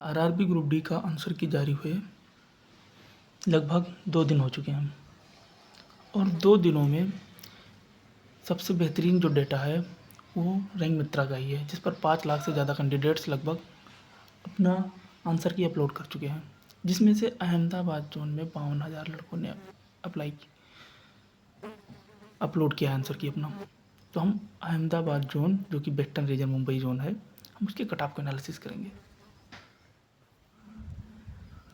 RRB group D का answer की जारी हुए लगभग 2 दिन हो चुके हैं और 2 दिनों में सबसे बेहतरीन जो डेटा है वो रैंक मित्रा का ही है, जिस पर 5 लाख से ज़्यादा कैंडिडेट्स लगभग अपना आंसर की अपलोड कर चुके हैं, जिसमें से अहमदाबाद जोन में 52,000 लड़कों ने अपलोड किया है आंसर की अपना। तो हम अहमदाबाद जोन जो कि वेस्टर्न रीजन मुंबई जोन है, हम उसके कट ऑफ को एनालिसिस करेंगे।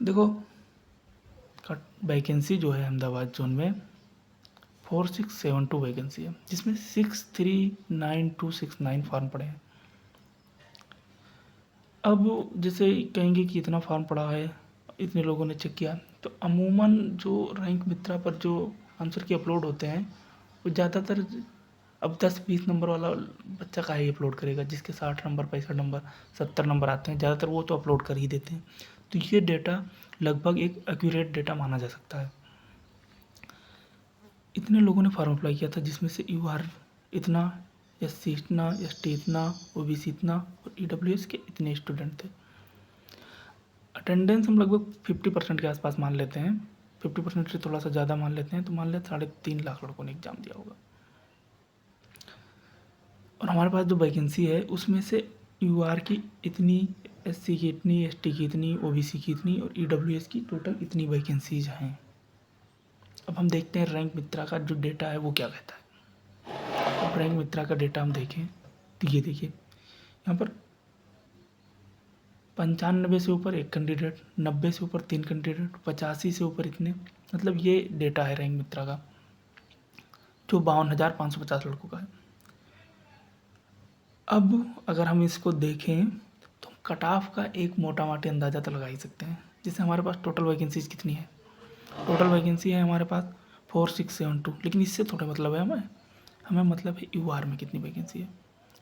देखो वैकेंसी जो है अहमदाबाद जोन में 4672 वैकेंसी है, जिसमें 639269 फॉर्म पड़े हैं। अब जैसे कहेंगे कि इतना फॉर्म पड़ा है, इतने लोगों ने चेक किया, तो अमूमन जो रैंक मित्रा पर जो आंसर की अपलोड होते हैं वो ज़्यादातर अब 10-20 नंबर वाला बच्चा का ही अपलोड करेगा, जिसके 60 नंबर 65 नंबर 70 नंबर आते हैं, ज़्यादातर वो तो अपलोड कर ही देते हैं। तो ये डेटा लगभग एक एक्यूरेट डेटा माना जा सकता है। इतने लोगों ने फॉर्म अप्लाई किया था, जिसमें से यूआर इतना, एससी इतना, एसटी इतना, ओबीसी इतना और ईडब्ल्यूएस के इतने स्टूडेंट थे। अटेंडेंस हम लगभग 50% के आसपास मान लेते हैं, 50% से थोड़ा सा ज़्यादा मान लेते हैं, तो मान लेते 3.5 लाख लड़कों ने एग्ज़ाम दिया होगा। और हमारे पास जो वैकेंसी है उसमें से यूआर की इतनी, एससी की इतनी, एसटी की इतनी, ओबीसी की इतनी और ईडब्ल्यूएस की टोटल इतनी वैकेंसीज हैं। अब हम देखते हैं रैंक मित्रा का जो डेटा है वो क्या कहता है। अब रैंक मित्रा का डेटा हम देखें तो ये देखिए, यहाँ पर 95 से ऊपर 1 कैंडिडेट, 90 से ऊपर 3 कैंडिडेट, 85 से ऊपर इतने, मतलब ये डेटा है रैंक मित्रा का, जो 52,550 लड़कों का है। अब अगर हम इसको देखें तो कट ऑफ का एक मोटा माटी अंदाज़ा तो लगा ही सकते हैं। जैसे हमारे पास टोटल वैकेंसीज कितनी है, टोटल वैकेंसी है हमारे पास 4672, लेकिन इससे थोड़ा मतलब है हमें मतलब है यूआर में कितनी वैकेंसी है।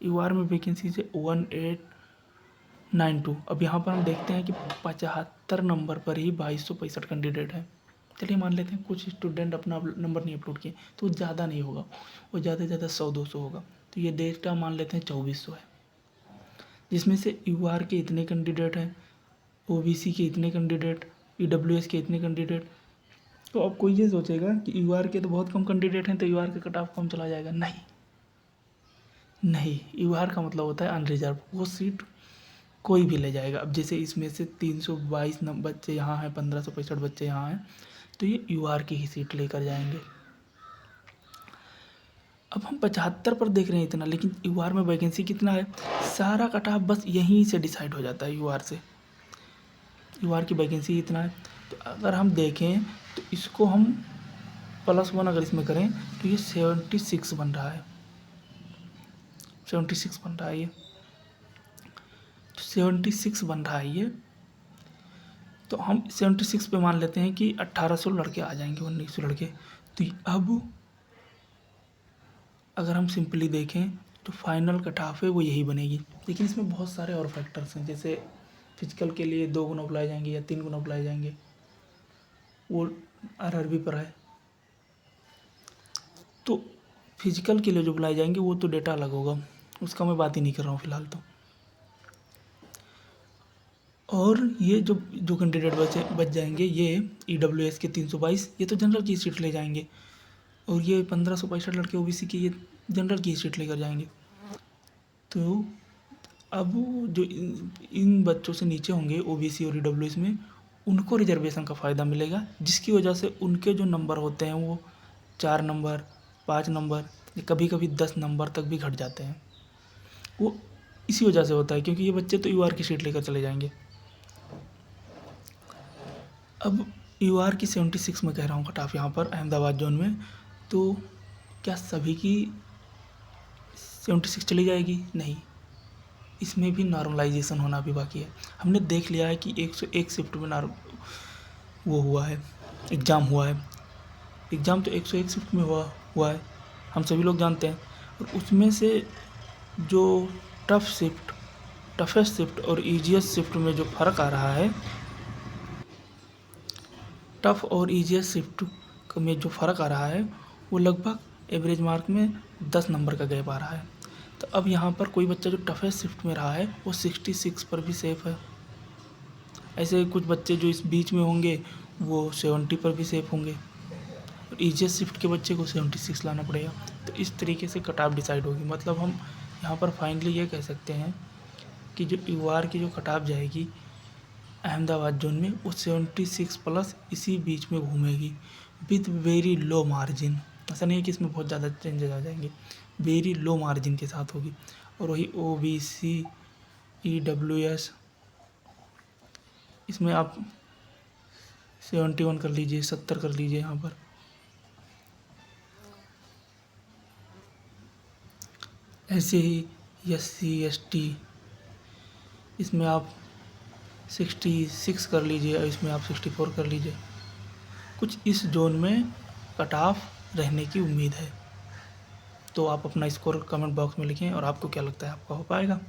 यूआर में वैकेंसी है 1892। अब यहाँ पर हम देखते हैं कि 75 नंबर पर ही 2265 कैंडिडेट हैं। चलिए मान लेते हैं कुछ स्टूडेंट अपना नंबर नहीं अपलोड किए, तो ज़्यादा नहीं होगा, वो ज़्यादा से ज़्यादा 100-200 होगा। तो ये डेटा मान लेते हैं 2400 है, जिसमें से यूआर के इतने कैंडिडेट हैं, ओबीसी के इतने कैंडिडेट, ईडब्ल्यूएस के इतने कैंडिडेट। तो अब कोई ये सोचेगा कि यूआर के तो बहुत कम कैंडिडेट हैं, तो यूआर का कट ऑफ कम चला जाएगा। नहीं, यूआर का मतलब होता है अनरिजर्व, वो सीट कोई भी ले जाएगा। अब जैसे इसमें से 322 बच्चे यहाँ हैं, 1565 बच्चे यहाँ हैं, तो ये यूआर की ही सीट लेकर जाएंगे। अब हम 75 पर देख रहे हैं इतना, लेकिन यूआर में वैकेंसी कितना है, सारा कट ऑफ बस यहीं से डिसाइड हो जाता है यूआर से। यूआर की वैकेंसी इतना है, तो अगर हम देखें तो इसको हम +1 अगर इसमें करें तो ये 76 बन रहा है, 76 बन रहा है ये, 76 बन रहा है ये। तो हम 76 पे मान लेते हैं कि 1800 लड़के आ जाएंगे, 1900 लड़के। तो अब अगर हम सिंपली देखें तो फाइनल कट ऑफ है वो यही बनेगी, लेकिन इसमें बहुत सारे और फैक्टर्स हैं। जैसे फिजिकल के लिए 2 गुना बुलाए जाएंगे या 3 गुना बुलाए जाएंगे, वो आरआरबी पर है। तो फिजिकल के लिए जो बुलाए जाएंगे वो तो डेटा अलग होगा, उसका मैं बात ही नहीं कर रहा हूँ फ़िलहाल तो। और ये जो कैंडिडेट बच जाएंगे, ये ईडब्ल्यूएस के 322, ये तो जनरल की सीट ले जाएंगे, और ये 1565 लड़के ओबीसी की, ये जनरल की सीट लेकर जाएंगे। तो अब जो इन बच्चों से नीचे होंगे ओबीसी और ईडब्ल्यूएस में, उनको रिजर्वेशन का फ़ायदा मिलेगा, जिसकी वजह से उनके जो नंबर होते हैं वो 4 नंबर, 5 नंबर, कभी कभी 10 नंबर तक भी घट जाते हैं। वो इसी वजह से होता है, क्योंकि ये बच्चे तो यूआर की सीट लेकर चले जाएंगे। अब यूआर की 76 में कह रहा हूँ कट ऑफ यहाँ पर अहमदाबाद जोन में, तो क्या सभी की 76 चली जाएगी? नहीं, इसमें भी नॉर्मलाइजेशन होना भी बाकी है। हमने देख लिया है कि 101 शिफ्ट में वो हुआ है, एग्ज़ाम हुआ है। एग्ज़ाम तो 101 शिफ्ट में हुआ है, हम सभी लोग जानते हैं। और उसमें से जो टफेस्ट शिफ्ट और ईजीएस्ट शिफ्ट में जो फ़र्क आ रहा है, टफ और ईजीएस्ट शिफ्ट में जो फ़र्क आ रहा है वो लगभग एवरेज मार्क में 10 नंबर का गैप आ रहा है। तो अब यहाँ पर कोई बच्चा जो टफेस्ट शिफ्ट में रहा है वो 66 पर भी सेफ़ है, ऐसे कुछ बच्चे जो इस बीच में होंगे वो 70 पर भी सेफ होंगे। ईजीएस शिफ्ट के बच्चे को 76 लाना पड़ेगा। तो इस तरीके से कट ऑफ डिसाइड होगी। मतलब हम यहाँ पर फाइनली ये कह सकते हैं कि जो UR की जो कट ऑफ जाएगी अहमदाबाद जोन में वो 76 प्लस इसी बीच में घूमेगी विथ वेरी लो मार्जिन। ऐसा नहीं है कि इसमें बहुत ज़्यादा चेंजेस आ जाएंगे, वेरी लो मार्जिन के साथ होगी। और वही OBC EWS इसमें आप 71 कर लीजिए, 70 कर लीजिए। यहाँ पर ऐसे ही SC ST इसमें आप 66 कर लीजिए और इसमें आप 64 कर लीजिए। कुछ इस जोन में कट ऑफ रहने की उम्मीद है। तो आप अपना स्कोर कमेंट बॉक्स में लिखें और आपको क्या लगता है आपका हो पाएगा।